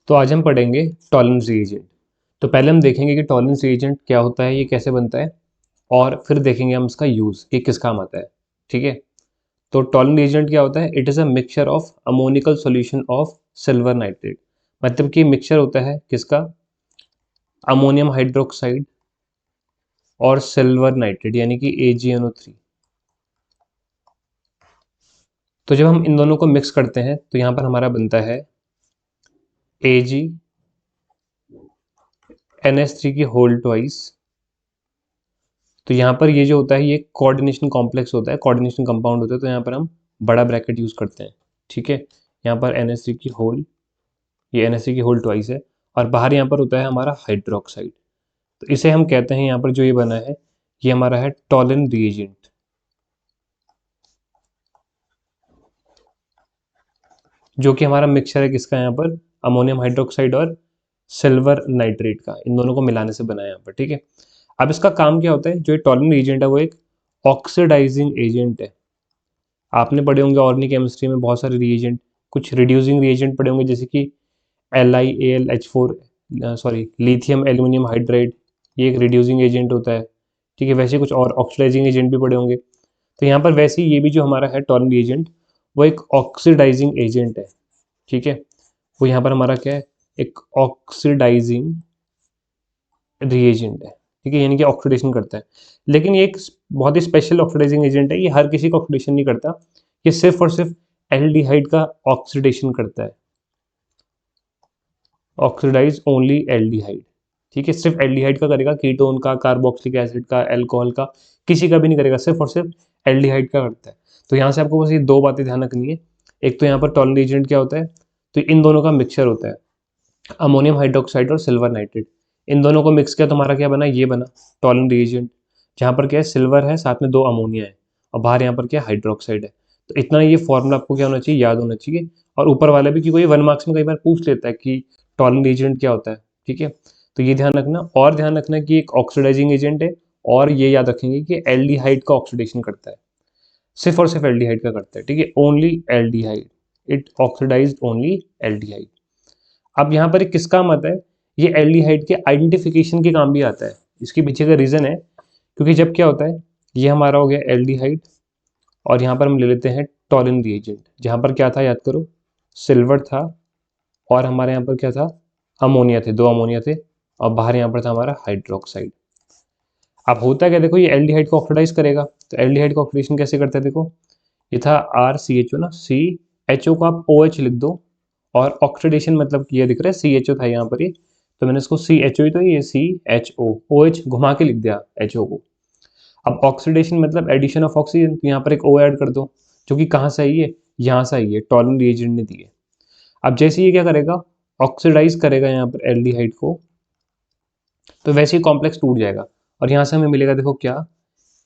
तो आज हम पढ़ेंगे टॉलरेंस रिएजेंट। तो पहले हम देखेंगे कि टॉलरेंस रिएजेंट क्या होता है, ये कैसे बनता है, और फिर देखेंगे हम इसका यूज़, ये किस काम आता है। ठीक है, तो टॉलरेंस रिएजेंट क्या होता है? It is a mixture of ammoniacal solution of silver nitrate. मतलब कि मिक्सचर होता है किसका? अमोनियम हाइड्रोक्साइड और सिल्वर नाइट्रेट, यानी कि AgNO3। तो जब हम इन दोनों को मिक्स करते हैं तो यहाँ पर हमारा बनता है AgNH3 की होल ट्वाइस। तो यहाँ पर ये जो होता है ये कोऑर्डिनेशन कॉम्प्लेक्स होता है, कोऑर्डिनेशन कंपाउंड होता है, तो यहाँ पर हम बड़ा ब्रैकेट यूज़ करते हैं। ठीक है, यहाँ पर NH3 की होल, ये NH3 की होल ट्वाइस है, और बाहर यहाँ पर होता है हमारा हाइड्रोक्साइड। तो इसे हम कहते हैं, यहाँ पर जो ये बना है ये हमारा है टॉलन रिएजेंट, जो कि हमारा मिक्सचर है किसका? यहाँ पर अमोनियम हाइड्रोक्साइड और सिल्वर नाइट्रेट का, इन दोनों को मिलाने से बना है यहाँ पर। ठीक है, अब इसका काम क्या होता है? जो टॉलन रिएजेंट है वो एक ऑक्सीडाइजिंग एजेंट है। आपने पढ़े होंगे ऑर्गेनिक केमिस्ट्री में बहुत सारे रिएजेंट, कुछ रिड्यूसिंग रिएजेंट पढ़े होंगे, जैसे कि LiAlH4, sorry lithium aluminium hydride, ये एक रिड्यूसिंग एजेंट होता है। ठीक है, वैसे कुछ और ऑक्सीडाइजिंग एजेंट भी पढ़े होंगे। तो यहाँ पर वैसे ही ये भी जो हमारा है टॉलन रिएजेंट, वो एक ऑक्सीडाइजिंग एजेंट है। ठीक है, वो यहाँ पर हमारा क्या है? एक ऑक्सीडाइजिंग रिएजेंट है। ठीक है, यानी कि ऑक्सीडेशन करता है, लेकिन ये एक बहुत ही स्पेशल ऑक्सीडाइजिंग एजेंट है। ये हर किसी को ऑक्सीडेशन नहीं करता, ये सिर्फ और सिर्फ एल्डिहाइड का ऑक्सीडेशन करता है। Oxidise only aldehyde. ठीक है, सिर्फ एल्डिहाइड का करेगा, कीटोन का, कार्बोक्सिलिक एसिड का, अल्कोहल का, किसी का भी नहीं करेगा, सिर्फ और सिर्फ एल्डिहाइड का करता है। तो यहाँ से आपको बस ये दो बातें ध्यान रखनी है। एक तो यहाँ पर टॉलन रिएजेंट क्या होता है, तो इन दोनों का मिक्सचर होता है, अमोनियम हाइड्रोक्साइड और सिल्वर नाइट्रेट। इन दोनों को मिक्स किया तो हमारा क्या बना? ये बना टॉलन रिएजेंट, जहाँ पर क्या है? सिल्वर है, साथ में दो अमोनिया है, और बाहर यहाँ पर क्या? हाइड्रोक्साइड है। तो इतना ये फॉर्मूला आपको क्या होना चाहिए? याद होना चाहिए। और ऊपर वाला भी, क्योंकि ये 1 मार्क्स में कई बार पूछ लेता है कि टॉलन रिएजेंट क्या होता है। ठीक है, तो ये ध्यान रखना, और ध्यान रखना कि एक ऑक्सीडाइजिंग एजेंट है, और ये याद रखेंगे कि एल्डिहाइड का ऑक्सीडेशन करता है, सिर्फ और सिर्फ एल्डिहाइड का करता है। ठीक है, only aldehyde, it oxidise only aldehyde. अब यहाँ पर किस काम आता है? ये एल्डिहाइड के आइडेंटिफिकेशन के काम भी आता है। इसके पीछे का रीजन है, क्योंकि जब क्या होता है, ये हमारा हो गया एल्डिहाइड, और यहाँ पर हम ले लेते हैं टॉलन रिएजेंट, जहाँ पर क्या था? याद करो, सिल्वर था, और हमारे यहाँ पर क्या था? अमोनिया थे, दो अमोनिया थे, और बाहर यहाँ पर था हमारा हाइड्रोक्साइड। अब होता क्या? देखो, ये एल्डिहाइड को ऑक्सीडाइज करेगा, तो एल्डिहाइड का ऑक्सीडेशन कैसे करता है? देखो, ये था RCHO ना, CHO को आप OH लिख दो, और ऑक्सीडेशन मतलब ये दिख रहा है CHO था यहाँ पर, ये तो मैंने इसको CHO ही, तो ये CHO, OH घुमा के लिख दिया HO को। अब ऑक्सीडेशन मतलब एडिशन ऑफ ऑक्सीजन, तो यहाँ पर एक O ऐड कर दो, जो कि कहाँ से आई है? यहाँ से आई है, टॉलन रिएजेंट ने दी है। अब जैसे ये क्या करेगा? ऑक्सीडाइज करेगा यहाँ पर एल्डिहाइड को, तो वैसे ही कॉम्प्लेक्स टूट जाएगा, और यहाँ से हमें मिलेगा, देखो क्या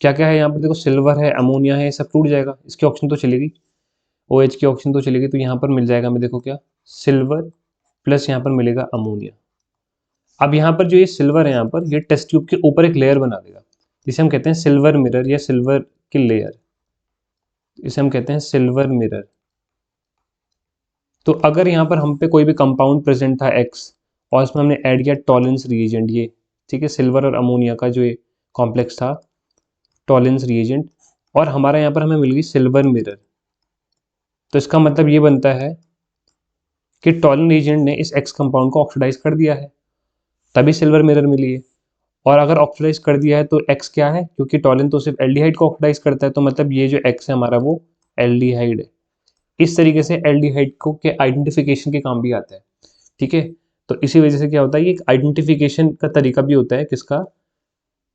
क्या क्या है यहाँ पर? देखो, सिल्वर है, अमोनिया है, सब टूट जाएगा, इसकी ऑक्सीजन तो चलेगी, OH की ऑक्सीजन तो चलेगी, तो यहाँ पर मिल जाएगा हमें, देखो क्या, सिल्वर प्लस यहाँ पर मिलेगा अमोनिया। अब यहाँ पर जो ये सिल्वर है, यहाँ पर ये टेस्ट ट्यूब के ऊपर एक लेयर बना देगा, जिसे हम कहते हैं सिल्वर मिरर या सिल्वर की लेयर, इसे हम कहते हैं सिल्वर मिरर। तो अगर यहाँ पर हम पे कोई भी कंपाउंड प्रेजेंट था X, और इसमें हमने ऐड किया टॉलेंस रिएजेंट, ये ठीक है, सिल्वर और अमोनिया का जो ये कॉम्प्लेक्स था, टॉलेंस रिएजेंट, और हमारा यहाँ पर हमें मिल गई सिल्वर मिरर, तो इसका मतलब ये बनता है कि टॉलन रिएजेंट ने इस X कंपाउंड को ऑक्सीडाइज कर दिया है, तभी सिल्वर मिरर मिली है। और अगर ऑक्सीडाइज कर दिया है तो X क्या है? क्योंकि टॉलन तो सिर्फ एल्डिहाइड को ऑक्सीडाइज करता है, तो मतलब ये जो X है हमारा, वो एल्डिहाइड है। इस तरीके से एल्डिहाइड को के आइडेंटिफिकेशन के काम भी आता है। ठीक है, तो इसी वजह से क्या होता है, ये एक आइडेंटिफिकेशन का तरीका भी होता है, किसका?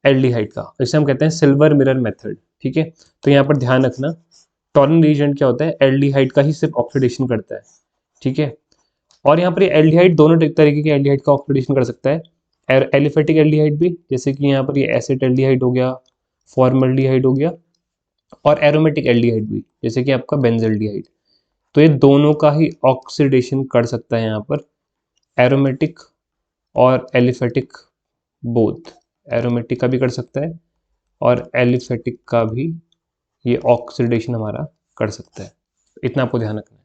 एल्डिहाइड का, इसे हम कहते हैं सिल्वर मिरर मेथड। ठीक है, तो यहाँ पर ध्यान रखना, टॉलन रिएजेंट क्या होता है? एल्डिहाइड का ही सिर्फ ऑक्सीडेशन करता है। ठीक है, और यहाँ पर ये एल्डिहाइड दोनों तरीके के एल्डिहाइड का ऑक्सीडेशन कर सकता है, एलिफेटिक एल्डिहाइड भी, जैसे कि यहाँ पर ये एसिड एल्डिहाइड हो गया, फॉर्मल्डिहाइड हो गया, और एरोमेटिक एल्डिहाइड भी, जैसे कि आपका बेंजल्डिहाइड। तो ये दोनों का ही ऑक्सीडेशन कर सकता है यहाँ पर, एरोमेटिक और एलिफेटिक बोथ, एरोमेटिक का भी कर सकता है और एलिफेटिक का भी ये ऑक्सीडेशन हमारा कर सकता है। इतना आपको ध्यान रखना है।